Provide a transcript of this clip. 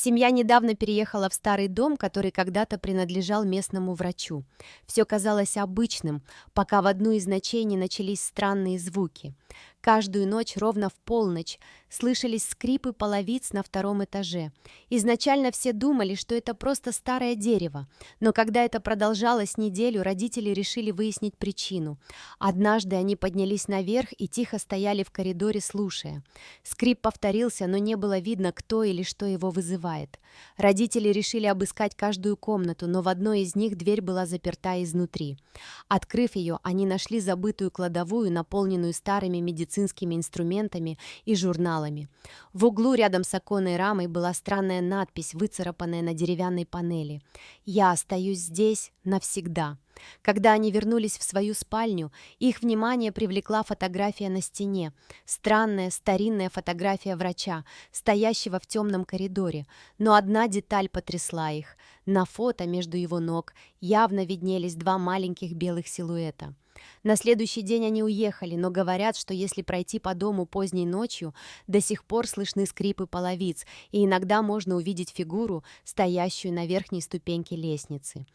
Семья недавно переехала в старый дом, который когда-то принадлежал местному врачу. Все казалось обычным, пока в одну из ночей не начались странные звуки. Каждую ночь ровно в полночь слышались скрипы половиц на втором этаже. Изначально все думали, что это просто старое дерево, но когда это продолжалось неделю, родители решили выяснить причину. Однажды они поднялись наверх и тихо стояли в коридоре, слушая. Скрип повторился, но не было видно, кто или что его вызывает. Родители решили обыскать каждую комнату, но в одной из них дверь была заперта изнутри. Открыв ее, они нашли забытую кладовую, наполненную старыми медицинскими инструментами и журналами. В углу рядом с оконной рамой была странная надпись, выцарапанная на деревянной панели: «Я остаюсь здесь навсегда». Когда они вернулись в свою спальню, их внимание привлекла фотография на стене. Странная старинная фотография врача, стоящего в темном коридоре. Но одна деталь потрясла их. На фото между его ног явно виднелись два маленьких белых силуэта. На следующий день они уехали, но говорят, что если пройти по дому поздней ночью, до сих пор слышны скрипы половиц, и иногда можно увидеть фигуру, стоящую на верхней ступеньке лестницы.